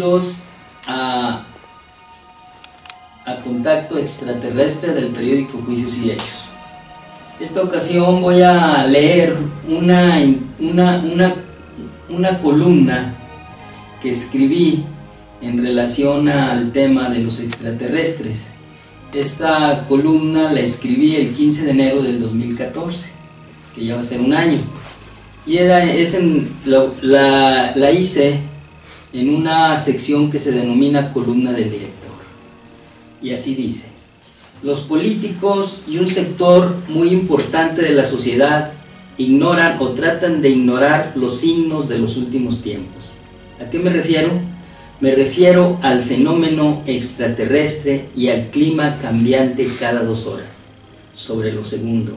Bienvenidos a Contacto Extraterrestre del periódico Juicios y Hechos. Esta ocasión voy a leer una columna que escribí en relación al tema de los extraterrestres. Esta columna la escribí el 15 de enero del 2014, que ya va a ser un año, y la hice en una sección que se denomina Columna del Director. Y así dice: los políticos y un sector muy importante de la sociedad ignoran o tratan de ignorar los signos de los últimos tiempos. ¿A qué me refiero? Me refiero al fenómeno extraterrestre y al clima cambiante cada 2 horas. Sobre lo segundo,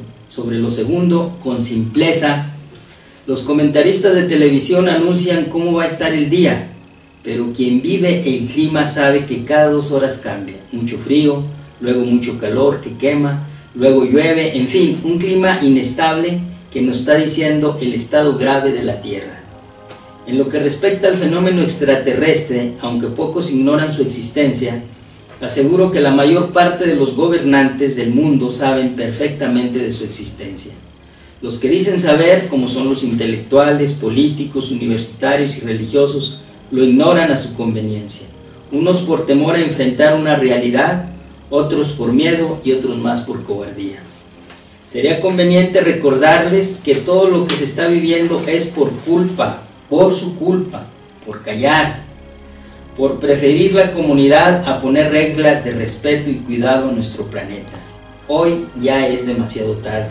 con simpleza, los comentaristas de televisión anuncian cómo va a estar el día, pero quien vive el clima sabe que cada 2 horas cambia. Mucho frío, luego mucho calor que quema, luego llueve, en fin, un clima inestable que nos está diciendo el estado grave de la Tierra. En lo que respecta al fenómeno extraterrestre, aunque pocos ignoran su existencia, aseguro que la mayor parte de los gobernantes del mundo saben perfectamente de su existencia. Los que dicen saber, como son los intelectuales, políticos, universitarios y religiosos, lo ignoran a su conveniencia. Unos por temor a enfrentar una realidad, otros por miedo y otros más por cobardía. Sería conveniente recordarles que todo lo que se está viviendo es por su culpa, por callar, por preferir la comunidad a poner reglas de respeto y cuidado a nuestro planeta. Hoy ya es demasiado tarde.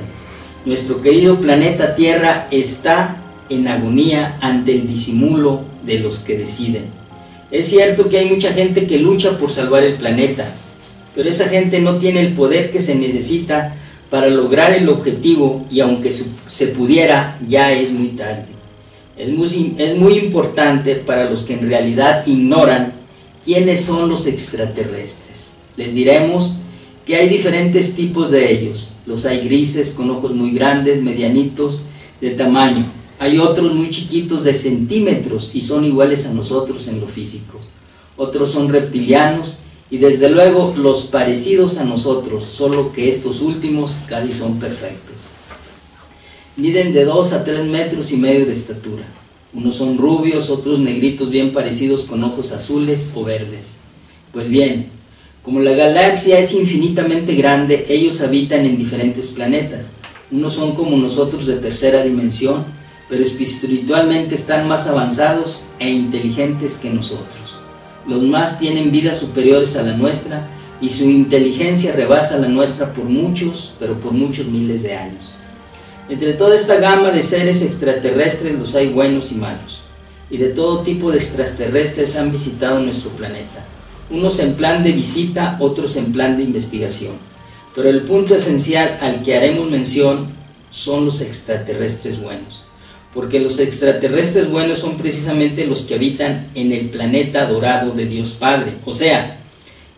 Nuestro querido planeta Tierra está en agonía ante el disimulo de los que deciden. Es cierto que hay mucha gente que lucha por salvar el planeta, pero esa gente no tiene el poder que se necesita para lograr el objetivo, y aunque se pudiera, ya es muy tarde. Es muy importante para los que en realidad ignoran quiénes son los extraterrestres. Les diremos que hay diferentes tipos de ellos. Los hay grises con ojos muy grandes, medianitos de tamaño. Hay otros muy chiquitos de centímetros y son iguales a nosotros en lo físico. Otros son reptilianos y desde luego los parecidos a nosotros, solo que estos últimos casi son perfectos. Miden de 2 a 3 metros y medio de estatura. Unos son rubios, otros negritos bien parecidos con ojos azules o verdes. Pues bien, como la galaxia es infinitamente grande, ellos habitan en diferentes planetas. Unos son como nosotros de tercera dimensión, pero espiritualmente están más avanzados e inteligentes que nosotros. Los más tienen vidas superiores a la nuestra y su inteligencia rebasa la nuestra por muchos, pero por muchos miles de años. Entre toda esta gama de seres extraterrestres los hay buenos y malos, y de todo tipo de extraterrestres han visitado nuestro planeta, unos en plan de visita, otros en plan de investigación, pero el punto esencial al que haremos mención son los extraterrestres buenos, porque los extraterrestres buenos son precisamente los que habitan en el planeta dorado de Dios Padre, o sea,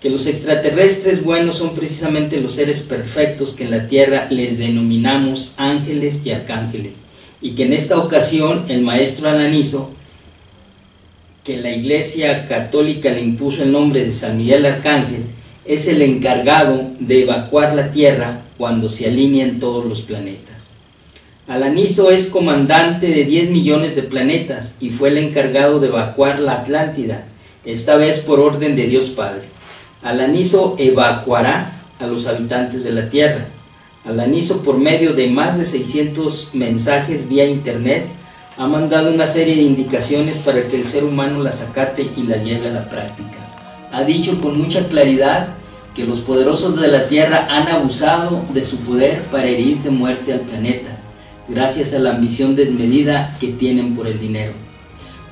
que los extraterrestres buenos son precisamente los seres perfectos que en la Tierra les denominamos ángeles y arcángeles, y que en esta ocasión el maestro Alaniso, que la Iglesia Católica le impuso el nombre de San Miguel Arcángel, es el encargado de evacuar la Tierra cuando se alineen todos los planetas. Alaniso es comandante de 10 millones de planetas y fue el encargado de evacuar la Atlántida, esta vez por orden de Dios Padre. Alaniso evacuará a los habitantes de la Tierra. Alaniso, por medio de más de 600 mensajes vía internet, ha mandado una serie de indicaciones para que el ser humano las acate y las lleve a la práctica. Ha dicho con mucha claridad que los poderosos de la Tierra han abusado de su poder para herir de muerte al planeta, gracias a la ambición desmedida que tienen por el dinero.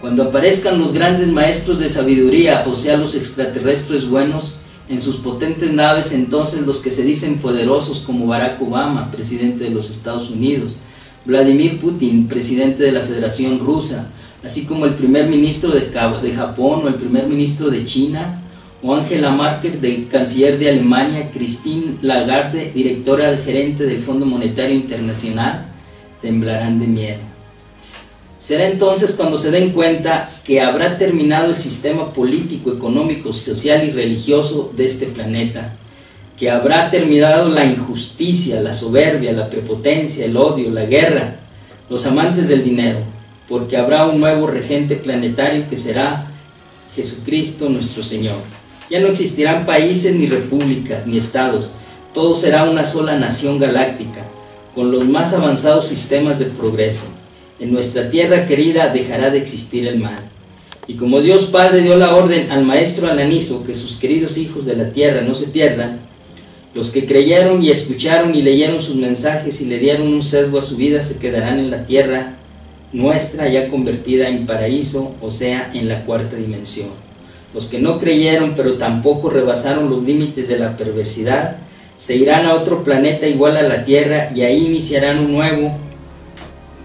Cuando aparezcan los grandes maestros de sabiduría, o sea los extraterrestres buenos, en sus potentes naves, entonces los que se dicen poderosos como Barack Obama, presidente de los Estados Unidos, Vladimir Putin, presidente de la Federación Rusa, así como el primer ministro de Japón o el primer ministro de China, o Angela Merkel, canciller de Alemania, Christine Lagarde, directora gerente del Fondo Monetario Internacional, temblarán de miedo. Será entonces cuando se den cuenta que habrá terminado el sistema político, económico, social y religioso de este planeta, que habrá terminado la injusticia, la soberbia, la prepotencia, el odio, la guerra, los amantes del dinero, porque habrá un nuevo regente planetario que será Jesucristo nuestro Señor. Ya no existirán países, ni repúblicas, ni estados, todo será una sola nación galáctica, con los más avanzados sistemas de progreso. En nuestra tierra querida dejará de existir el mal. Y como Dios Padre dio la orden al maestro Alaniso que sus queridos hijos de la tierra no se pierdan, los que creyeron y escucharon y leyeron sus mensajes y le dieron un sesgo a su vida se quedarán en la tierra nuestra ya convertida en paraíso, o sea, en la cuarta dimensión. Los que no creyeron pero tampoco rebasaron los límites de la perversidad se irán a otro planeta igual a la tierra y ahí iniciarán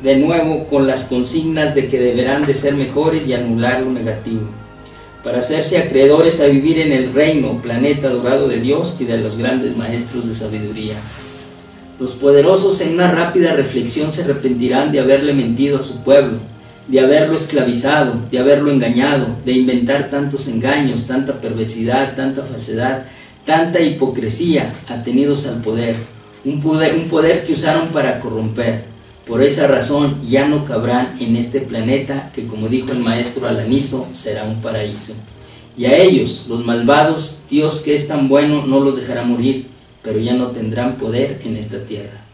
de nuevo con las consignas de que deberán de ser mejores y anular lo negativo, para hacerse acreedores a vivir en el reino, planeta dorado de Dios y de los grandes maestros de sabiduría. Los poderosos en una rápida reflexión se arrepentirán de haberle mentido a su pueblo, de haberlo esclavizado, de haberlo engañado, de inventar tantos engaños, tanta perversidad, tanta falsedad, tanta hipocresía atenidos al poder, un poder que usaron para corromper. Por esa razón ya no cabrán en este planeta que, como dijo el maestro Alaniso, será un paraíso. Y a ellos, los malvados, Dios que es tan bueno no los dejará morir, pero ya no tendrán poder en esta tierra.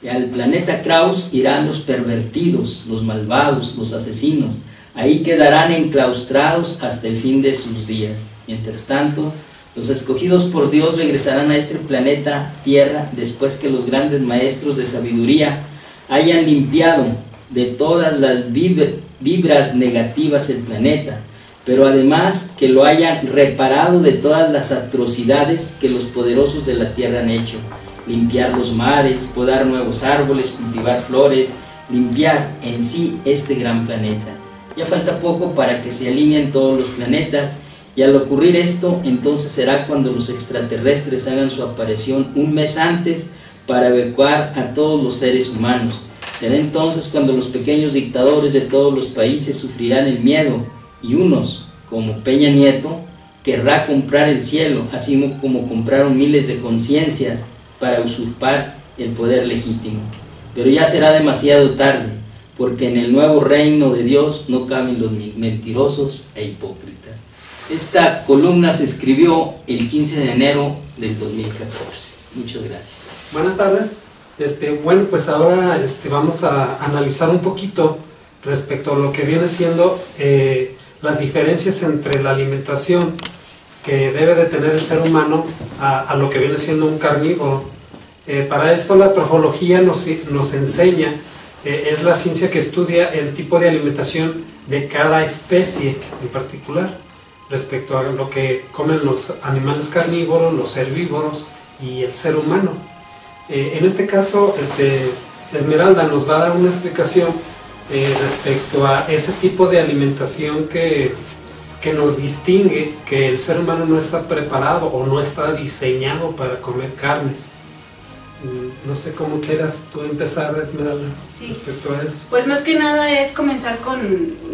Y al planeta Kraus irán los pervertidos, los malvados, los asesinos. Ahí quedarán enclaustrados hasta el fin de sus días. Mientras tanto, los escogidos por Dios regresarán a este planeta Tierra después que los grandes maestros de sabiduría hayan limpiado de todas las vibras negativas el planeta, pero además que lo hayan reparado de todas las atrocidades que los poderosos de la tierra han hecho: limpiar los mares, podar nuevos árboles, cultivar flores, limpiar en sí este gran planeta. Ya falta poco para que se alineen todos los planetas, y al ocurrir esto, entonces será cuando los extraterrestres hagan su aparición un mes antes para evacuar a todos los seres humanos. Será entonces cuando los pequeños dictadores de todos los países sufrirán el miedo, y unos, como Peña Nieto, querrá comprar el cielo, así como compraron miles de conciencias para usurpar el poder legítimo. Pero ya será demasiado tarde, porque en el nuevo reino de Dios no caben los mentirosos e hipócritas. Esta columna se escribió el 15 de enero del 2014. Muchas gracias. Buenas tardes. Bueno, pues ahora vamos a analizar un poquito respecto a lo que viene siendo las diferencias entre la alimentación que debe de tener el ser humano a lo que viene siendo un carnívoro. Para esto la trofología nos enseña, es la ciencia que estudia el tipo de alimentación de cada especie en particular, respecto a lo que comen los animales carnívoros, los herbívoros y el ser humano. En este caso, Esmeralda nos va a dar una explicación respecto a ese tipo de alimentación que nos distingue que el ser humano no está preparado o no está diseñado para comer carnes. No sé cómo quieras tú empezar, Esmeralda, sí, respecto a eso. Pues más que nada es comenzar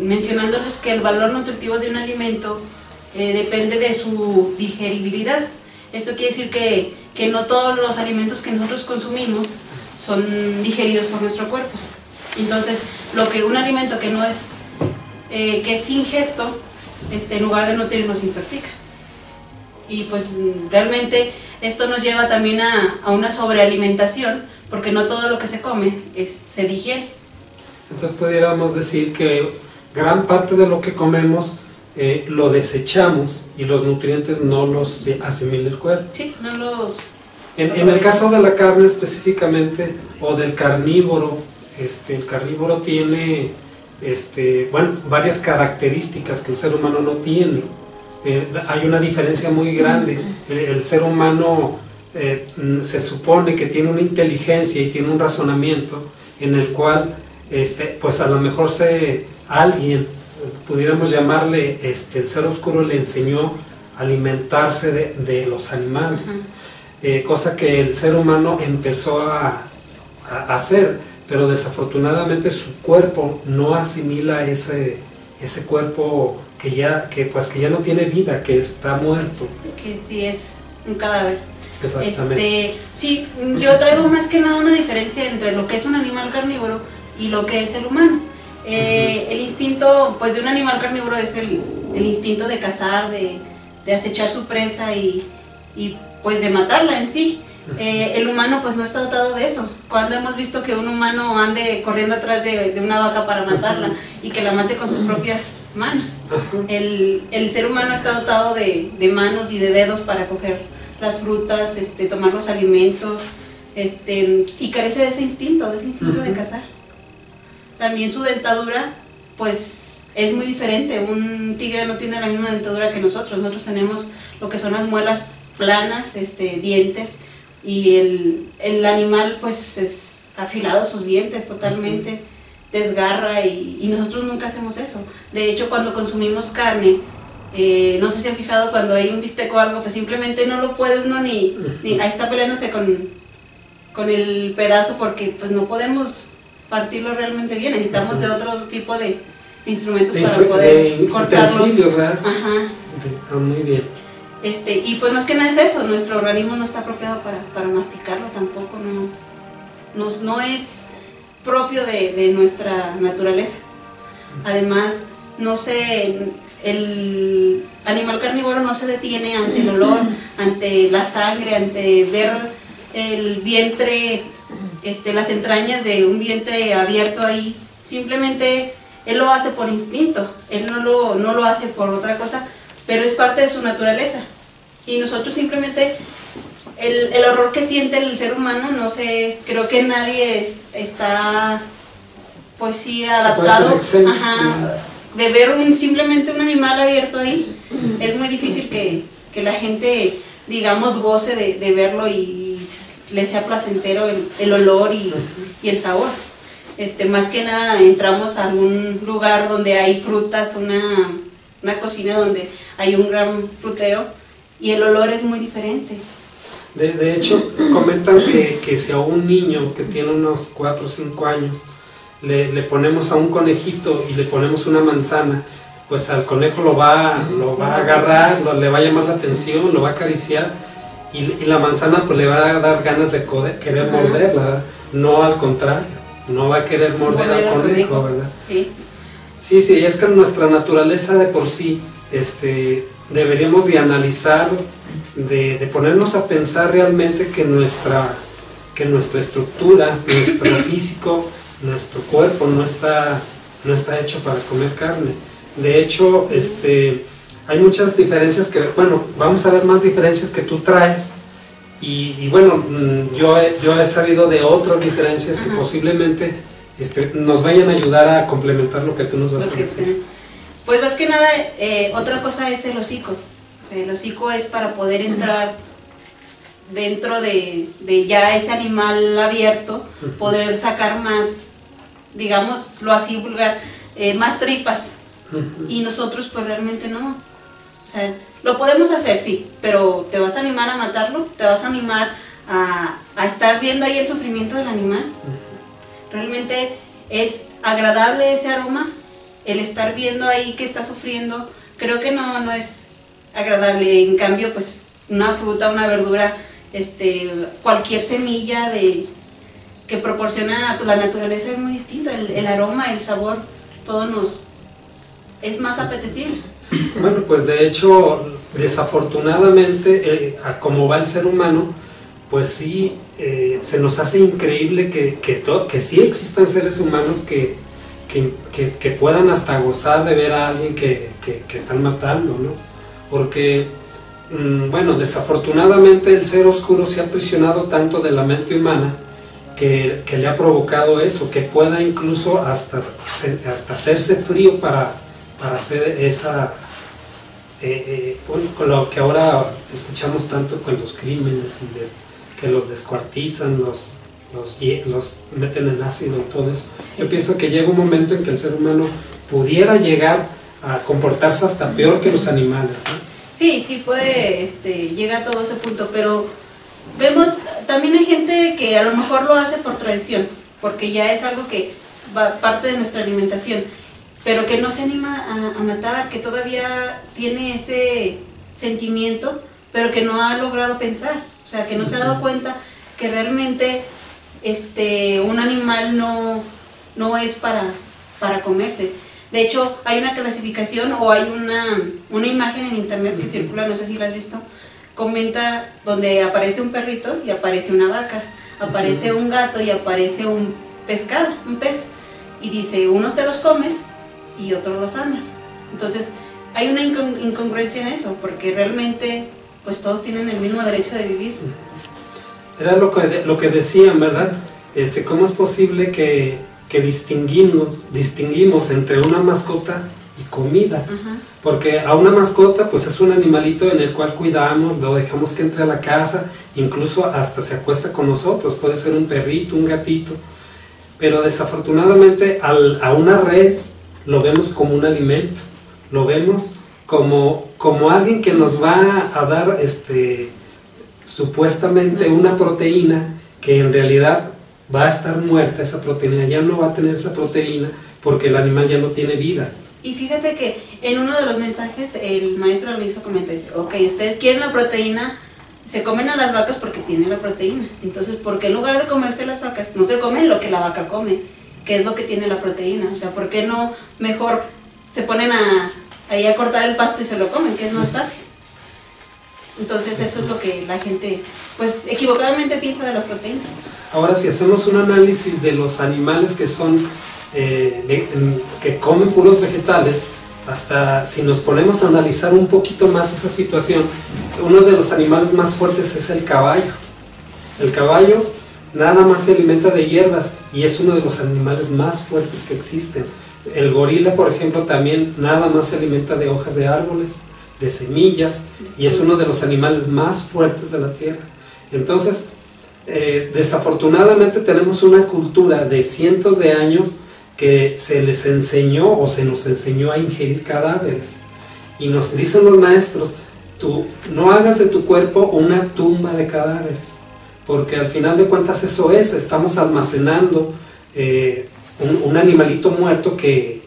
mencionándoles que el valor nutritivo de un alimento depende de su digeribilidad. Esto quiere decir que no todos los alimentos que nosotros consumimos son digeridos por nuestro cuerpo. Entonces, un alimento que no es, que es ingesto, en lugar de nutrir, nos intoxica. Y pues realmente esto nos lleva también a una sobrealimentación, porque no todo lo que se come se digiere. Entonces pudiéramos decir que gran parte de lo que comemos lo desechamos y los nutrientes no los asimila el cuerpo. Sí, no los... En el caso de la carne específicamente, o del carnívoro, el carnívoro tiene varias características que el ser humano no tiene. Hay una diferencia muy grande. El ser humano se supone que tiene una inteligencia y tiene un razonamiento en el cual pues a lo mejor alguien, pudiéramos llamarle el ser oscuro, le enseñó a alimentarse de los animales, cosa que el ser humano empezó a hacer. pero desafortunadamente su cuerpo no asimila ese cuerpo que ya no tiene vida, que está muerto. Que sí es un cadáver. Exactamente. Sí, yo traigo más que nada una diferencia entre lo que es un animal carnívoro y lo que es el humano. El instinto pues de un animal carnívoro es el instinto de cazar, de acechar su presa y pues de matarla en sí. El humano pues no está dotado de eso. Cuando hemos visto que un humano ande corriendo atrás de una vaca para matarla y que la mate con sus propias manos. El ser humano está dotado de manos y de dedos para coger las frutas, tomar los alimentos, y carece de ese instinto de cazar. También su dentadura pues es muy diferente. Un tigre no tiene la misma dentadura que nosotros. Nosotros tenemos lo que son las muelas planas, dientes, y el animal pues es afilado sus dientes totalmente, desgarra, y nosotros nunca hacemos eso. De hecho, cuando consumimos carne, no sé si han fijado, cuando hay un bistec o algo, pues simplemente no lo puede uno ni ahí está peleándose con el pedazo, porque pues no podemos partirlo realmente bien. Necesitamos de otro tipo de instrumentos para poder cortarlo. ¿Verdad? Ajá. Muy bien. Y pues más que nada es eso, nuestro organismo no está apropiado para masticarlo tampoco, no es propio de nuestra naturaleza. Además, el animal carnívoro no se detiene ante el olor, ante la sangre, ante ver el vientre, las entrañas de un vientre abierto ahí. Simplemente él lo hace por instinto, él no lo hace por otra cosa, pero es parte de su naturaleza. Y nosotros simplemente, el horror que siente el ser humano, no sé, creo que nadie está, pues sí, adaptado. De ver simplemente un animal abierto ahí, es muy difícil que la gente, digamos, goce de verlo y le sea placentero el olor y el sabor. Más que nada entramos a algún lugar donde hay frutas, una cocina donde hay un gran frutero, y el olor es muy diferente. De hecho, comentan que si a un niño que tiene unos 4 o 5 años le ponemos a un conejito y le ponemos una manzana, pues al conejo lo va a agarrar, le va a llamar la atención, lo va a acariciar, y la manzana pues le va a dar ganas de querer morderla, no al contrario, no va a querer morder al conejo, ¿verdad? Sí, es que nuestra naturaleza de por sí, deberíamos de analizar, de ponernos a pensar realmente que nuestra estructura, nuestro físico, nuestro cuerpo no está hecho para comer carne. De hecho, hay muchas diferencias vamos a ver más diferencias que tú traes, y bueno, yo he sabido de otras diferencias que posiblemente nos vayan a ayudar a complementar lo que tú nos vas a decir. Pues más que nada, otra cosa es el hocico. O sea, el hocico es para poder entrar dentro de ya ese animal abierto, poder sacar más, digámoslo así vulgar, más tripas. Y nosotros pues realmente no. O sea, lo podemos hacer, sí, pero ¿te vas a animar a matarlo? ¿Te vas a animar a estar viendo ahí el sufrimiento del animal? ¿Realmente es agradable ese aroma? El estar viendo ahí que está sufriendo, creo que no es agradable. En cambio, pues una fruta, una verdura, cualquier semilla que proporciona pues, la naturaleza es muy distinta. El aroma, el sabor, todo es más apetecible. Bueno, pues de hecho, desafortunadamente, a cómo va el ser humano, pues sí, se nos hace increíble que sí existan seres humanos que puedan hasta gozar de ver a alguien que están matando, ¿no? Porque, bueno, desafortunadamente el ser oscuro se ha aprisionado tanto de la mente humana que le ha provocado eso, que pueda incluso hasta hacerse frío para hacer esa, con lo que ahora escuchamos tanto con los crímenes, que los descuartizan, los meten en ácido y todo eso. Yo pienso que llega un momento en que el ser humano pudiera llegar a comportarse hasta peor que los animales, ¿no? Sí puede llega a todo ese punto, pero vemos, también hay gente que a lo mejor lo hace por tradición. porque ya es algo que va parte de nuestra alimentación, pero que no se anima a matar, que todavía tiene ese sentimiento, pero que no ha logrado pensar, o sea, que no se ha dado cuenta que realmente un animal no es para comerse. De hecho, hay una clasificación o hay una imagen en internet que circula, no sé si la has visto, comenta donde aparece un perrito y aparece una vaca, aparece un gato y aparece un pescado, un pez, y dice, unos te los comes y otros los amas. Entonces, hay una incongruencia en eso, porque realmente pues todos tienen el mismo derecho de vivir. Era lo que decían, ¿verdad? ¿Cómo es posible que distinguimos entre una mascota y comida? Porque a una mascota pues es un animalito en el cual cuidamos, lo dejamos que entre a la casa, incluso hasta se acuesta con nosotros, puede ser un perrito, un gatito, pero desafortunadamente a una res lo vemos como un alimento, lo vemos como alguien que nos va a dar supuestamente una proteína que en realidad va a estar muerta. Esa proteína ya no va a tener esa proteína porque el animal ya no tiene vida. Y fíjate que en uno de los mensajes el maestro le hizo comentar, dice, ok, ustedes quieren la proteína, se comen a las vacas porque tienen la proteína, entonces ¿por qué en lugar de comerse las vacas no se comen lo que la vaca come, que es lo que tiene la proteína? O sea, ¿por qué no mejor se ponen ahí a cortar el pasto y se lo comen, que es más fácil? Entonces eso es lo que la gente pues equivocadamente piensa de las proteínas. Ahora, si hacemos un análisis de los animales que son que comen puros vegetales, hasta si nos ponemos a analizar un poquito más esa situación, uno de los animales más fuertes es el caballo. El caballo nada más se alimenta de hierbas y es uno de los animales más fuertes que existen. El gorila, por ejemplo, también nada más se alimenta de hojas de árboles, de semillas, y es uno de los animales más fuertes de la tierra. Entonces, desafortunadamente tenemos una cultura de cientos de años que se les enseñó o se nos enseñó a ingerir cadáveres, y nos dicen los maestros, tú no hagas de tu cuerpo una tumba de cadáveres, porque al final de cuentas eso es, estamos almacenando un animalito muerto que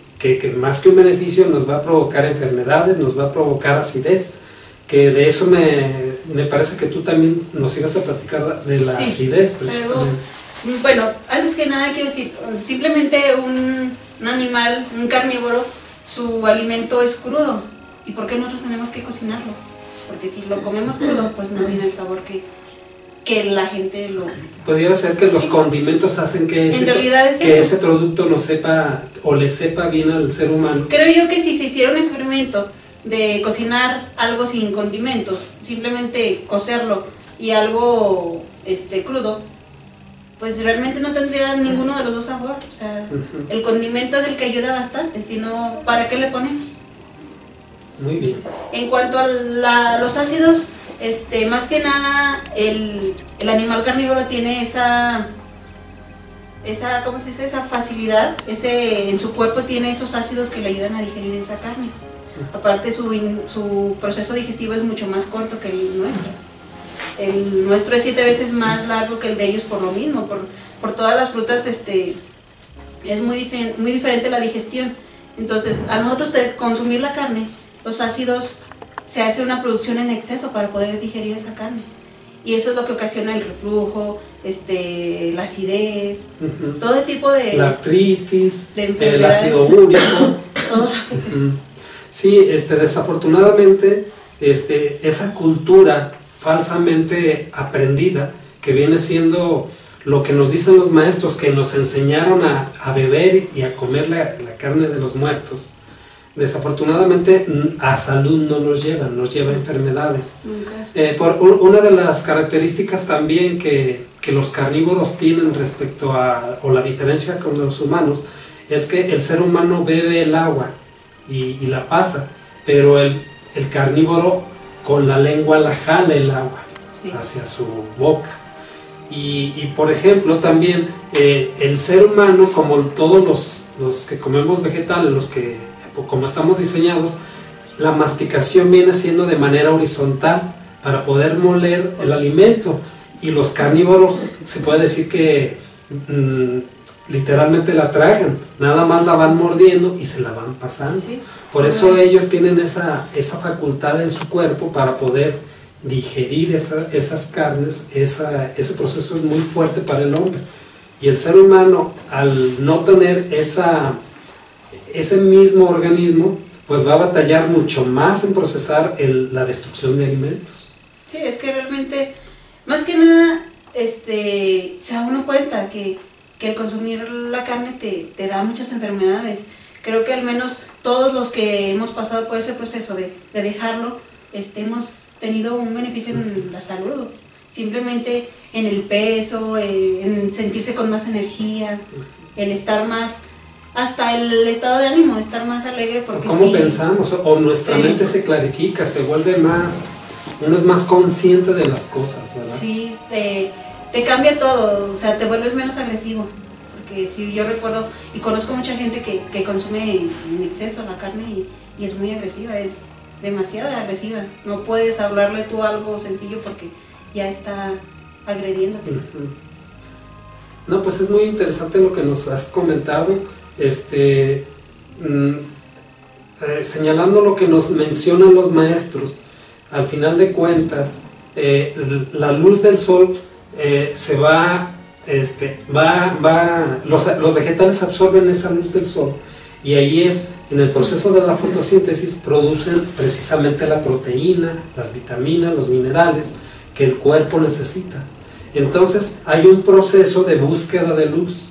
más que un beneficio nos va a provocar enfermedades, nos va a provocar acidez, que de eso me parece que tú también nos ibas a platicar de la acidez precisamente. Pero, bueno, antes que nada quiero decir, simplemente un animal, un carnívoro, su alimento es crudo. ¿Y por qué nosotros tenemos que cocinarlo? Porque si lo comemos crudo, pues no tiene el sabor que la gente lo... Pudiera ser que los condimentos hacen que ese producto no sepa o le sepa bien al ser humano. Creo yo que si se hiciera un experimento de cocinar algo sin condimentos, simplemente cocerlo y algo crudo, pues realmente no tendría ninguno de los dos sabor. O sea, el condimento es el que ayuda bastante, si no, ¿para qué le ponemos? Muy bien. En cuanto a los ácidos, más que nada el animal carnívoro tiene esa ¿cómo se dice? Esa facilidad, en su cuerpo tiene esos ácidos que le ayudan a digerir esa carne. Aparte su proceso digestivo es mucho más corto que el nuestro. El nuestro es 7 veces más largo que el de ellos por lo mismo, por todas las frutas es muy diferente la digestión. Entonces, a nosotros de consumir la carne, los ácidos, se hace una producción en exceso para poder digerir esa carne. Y eso es lo que ocasiona el reflujo, la acidez, todo tipo de... La artritis, de el ácido úrico. Todo. Sí, desafortunadamente, esa cultura falsamente aprendida, que viene siendo lo que nos dicen los maestros, que nos enseñaron a beber y a comer la carne de los muertos, desafortunadamente a salud no nos lleva a enfermedades. Una de las características también que los carnívoros tienen respecto o la diferencia con los humanos, es que el ser humano bebe el agua y la pasa, pero el carnívoro con la lengua la jala el agua hacia su boca. Y por ejemplo también el ser humano, como todos los que comemos vegetales, como estamos diseñados, la masticación viene siendo de manera horizontal para poder moler el alimento, y los carnívoros se puede decir que literalmente la tragan, nada más la van mordiendo y se la van pasando. Sí. Por eso ellos tienen esa facultad en su cuerpo para poder digerir esas carnes. Ese proceso es muy fuerte para el hombre. Y el ser humano, al no tener ese mismo organismo, pues va a batallar mucho más en procesar la destrucción de alimentos. Sí, es que realmente, más que nada, se da uno cuenta que el consumir la carne te da muchas enfermedades. Creo que al menos todos los que hemos pasado por ese proceso de dejarlo, hemos tenido un beneficio en la salud. Simplemente en el peso, en sentirse con más energía, el estar más, hasta el estado de ánimo, estar más alegre. Porque ¿Cómo sí, pensamos? O nuestra mente se clarifica, se vuelve más, uno es más consciente de las cosas, ¿verdad? Sí, te cambia todo, o sea, te vuelves menos agresivo. Porque sí, yo recuerdo y conozco mucha gente que consume en exceso la carne y es muy agresiva, es demasiado agresiva. No puedes hablarle tú algo sencillo porque ya está agrediéndote. No, pues es muy interesante lo que nos has comentado, señalando lo que nos mencionan los maestros. Al final de cuentas, la luz del sol se va, los vegetales absorben esa luz del sol y ahí es, en el proceso de la fotosíntesis, producen precisamente la proteína, las vitaminas, los minerales que el cuerpo necesita. Entonces hay un proceso de búsqueda de luz.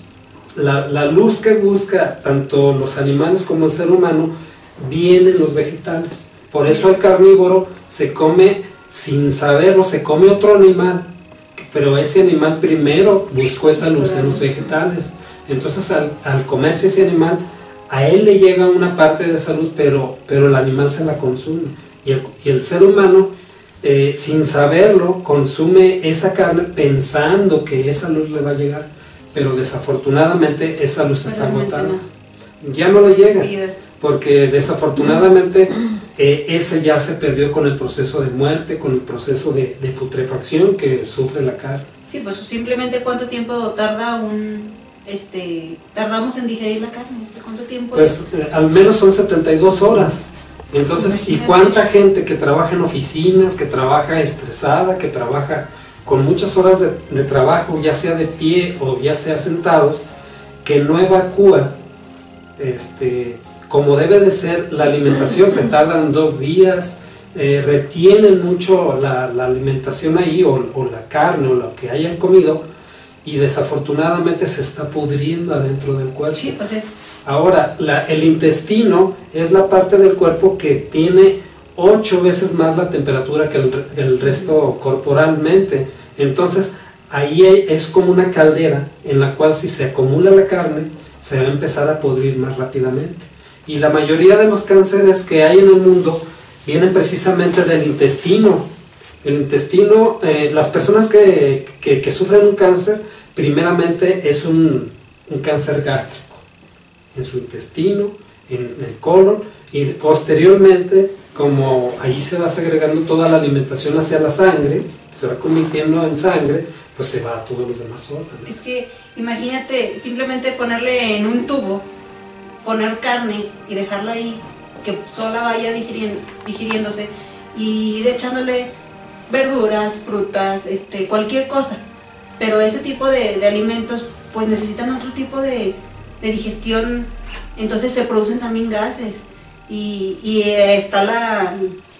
La luz que busca tanto los animales como el ser humano viene en los vegetales. Por eso el carnívoro se come sin saberlo, se come otro animal, pero ese animal primero buscó esa luz en los vegetales. Entonces al comerse ese animal, a él le llega una parte de esa luz, pero el animal se la consume. Y el ser humano, sin saberlo, consume esa carne pensando que esa luz le va a llegar, pero desafortunadamente esa luz está agotada. Ya no le llega, porque desafortunadamente ese ya se perdió con el proceso de muerte, con el proceso de putrefacción que sufre la carne. Sí, pues simplemente cuánto tiempo tarda tardamos en digerir la carne. ¿Cuánto tiempo? Pues al menos son 72 horas. Entonces, imagínate. ¿Y cuánta gente que trabaja en oficinas, que trabaja estresada, que trabaja con muchas horas de trabajo, ya sea de pie o ya sea sentados, que no evacúa como debe de ser la alimentación? Se tardan 2 días, retienen mucho la alimentación ahí, o la carne o lo que hayan comido, y desafortunadamente se está pudriendo adentro del cuerpo. Sí, pues es... Ahora, el intestino es la parte del cuerpo que tiene 8 veces más la temperatura que el resto corporalmente. Entonces, ahí es como una caldera en la cual, si se acumula la carne, se va a empezar a pudrir más rápidamente. Y la mayoría de los cánceres que hay en el mundo vienen precisamente del intestino. El intestino, las personas que sufren un cáncer, primeramente es un cáncer gástrico, en su intestino, en el colon, y posteriormente, como ahí se va segregando toda la alimentación hacia la sangre, se va convirtiendo en sangre, pues se va a todos los demás órganos. Es que imagínate simplemente ponerle en un tubo, poner carne y dejarla ahí, que sola vaya digiriéndose, y ir echándole verduras, frutas, cualquier cosa. Pero ese tipo de alimentos pues necesitan otro tipo de digestión, entonces se producen también gases y está la,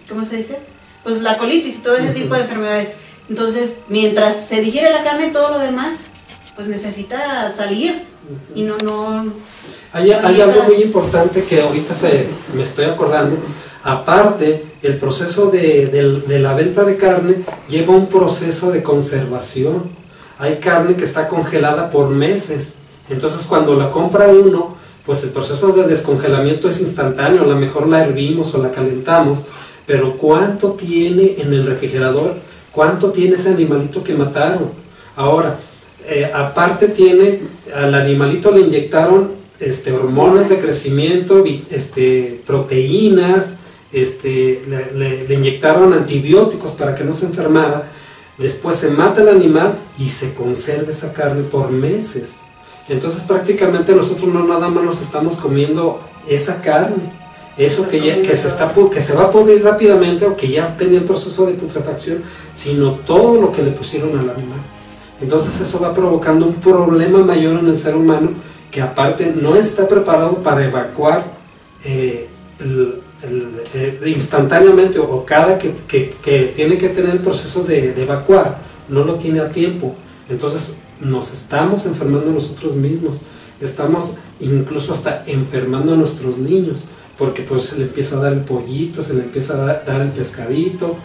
¿cómo se dice? Pues la colitis y todo ese tipo de enfermedades. Entonces, mientras se digiere la carne, todo lo demás pues necesita salir y no... Hay algo muy importante que ahorita me estoy acordando. Aparte, el proceso de la venta de carne lleva un proceso de conservación. Hay carne que está congelada por meses. Entonces, cuando la compra uno, pues el proceso de descongelamiento es instantáneo. A lo mejor la hervimos o la calentamos, pero ¿cuánto tiene en el refrigerador? ¿Cuánto tiene ese animalito que mataron? Ahora, aparte tiene, al animalito le inyectaron hormonas de crecimiento, proteínas, le inyectaron antibióticos para que no se enfermara. Después se mata el animal y se conserva esa carne por meses. Entonces prácticamente nosotros no nada más nos estamos comiendo esa carne, eso que se va a pudrir rápidamente o que ya tenía el proceso de putrefacción, sino todo lo que le pusieron al animal. Entonces eso va provocando un problema mayor en el ser humano, que aparte no está preparado para evacuar instantáneamente, o cada que tiene que tener el proceso de evacuar, no lo tiene a tiempo. Entonces nos estamos enfermando nosotros mismos, estamos incluso hasta enfermando a nuestros niños, porque pues se le empieza a dar el pollito, se le empieza a dar el pescadito,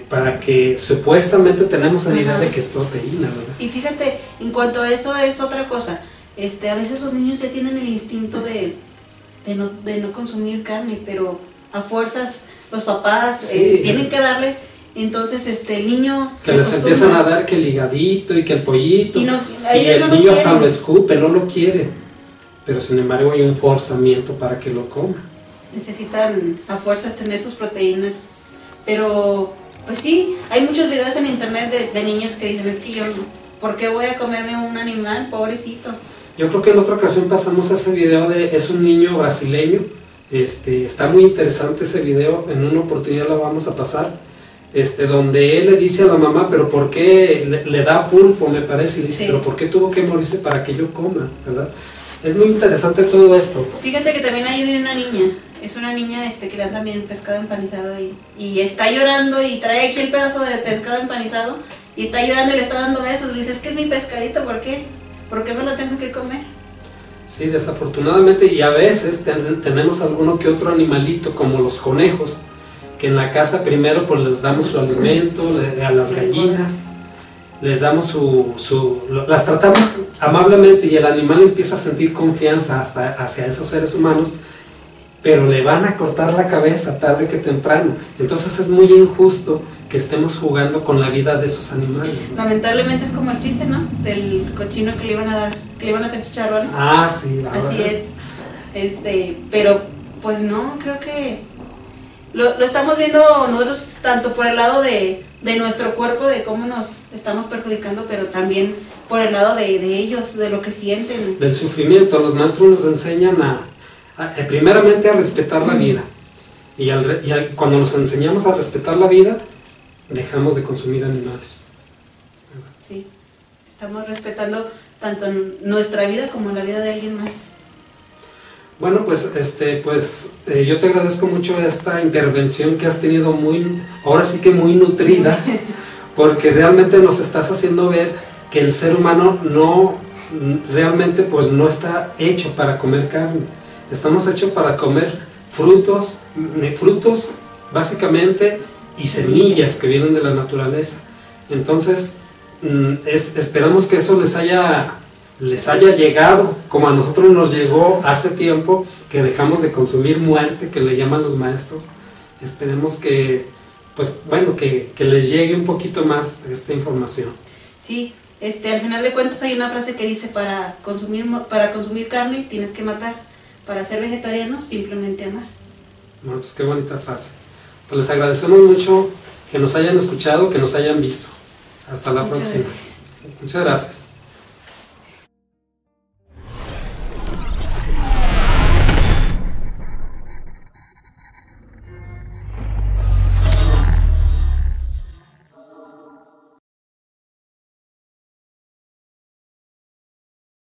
para que supuestamente tenemos la idea de que es proteína, ¿verdad? Y fíjate, en cuanto a eso es otra cosa, a veces los niños ya tienen el instinto de no consumir carne, pero a fuerzas los papás tienen que darle. Entonces el niño que les empiezan a dar que el higadito y que el pollito, y el no niño hasta lo escupe, no lo quiere, pero sin embargo hay un forzamiento para que lo coma. Necesitan a fuerzas tener sus proteínas, pero pues sí, hay muchos videos en internet de niños que dicen, es que yo, ¿por qué voy a comerme un animal, pobrecito? Yo creo que en otra ocasión pasamos ese video es un niño brasileño, está muy interesante ese video, en una oportunidad lo vamos a pasar. Donde él le dice a la mamá, pero ¿por qué le da pulpo, me parece? Y le dice, pero ¿por qué tuvo que morirse para que yo coma? ¿Verdad? Es muy interesante todo esto. Fíjate que también hay de una niña, es una niña que le dan también pescado empanizado y está llorando y trae aquí el pedazo de pescado empanizado y está llorando y le está dando besos. Le dice, es que es mi pescadito, ¿por qué? ¿Por qué me lo tengo que comer? Sí, desafortunadamente, y a veces tenemos alguno que otro animalito, como los conejos, que en la casa primero pues les damos su alimento, a las gallinas, les damos las tratamos amablemente y el animal empieza a sentir confianza hacia esos seres humanos, pero le van a cortar la cabeza tarde que temprano. Entonces es muy injusto que estemos jugando con la vida de esos animales, ¿no? Lamentablemente es como el chiste, ¿no? Del cochino que le iban a dar, que le iban a hacer chicharrones. Ah, sí, la verdad. Así es. Pero pues no, creo que lo estamos viendo nosotros tanto por el lado de nuestro cuerpo, de cómo nos estamos perjudicando, pero también por el lado de ellos, de lo que sienten. Del sufrimiento. Los maestros nos enseñan primeramente a respetar la vida. Y cuando nos enseñamos a respetar la vida, dejamos de consumir animales. Sí, estamos respetando tanto nuestra vida como la vida de alguien más. Bueno, pues, yo te agradezco mucho esta intervención que has tenido ahora sí que muy nutrida, porque realmente nos estás haciendo ver que el ser humano realmente pues no está hecho para comer carne. Estamos hechos para comer frutos básicamente y semillas que vienen de la naturaleza. Entonces, esperamos que eso les haya llegado, como a nosotros nos llegó hace tiempo, que dejamos de consumir muerte, que le llaman los maestros. Esperemos que, pues bueno, que les llegue un poquito más esta información. Sí, al final de cuentas hay una frase que dice, para consumir carne tienes que matar, para ser vegetariano simplemente amar. Bueno, pues qué bonita frase. Pues les agradecemos mucho que nos hayan escuchado, que nos hayan visto. Hasta la próxima. Gracias. Muchas gracias.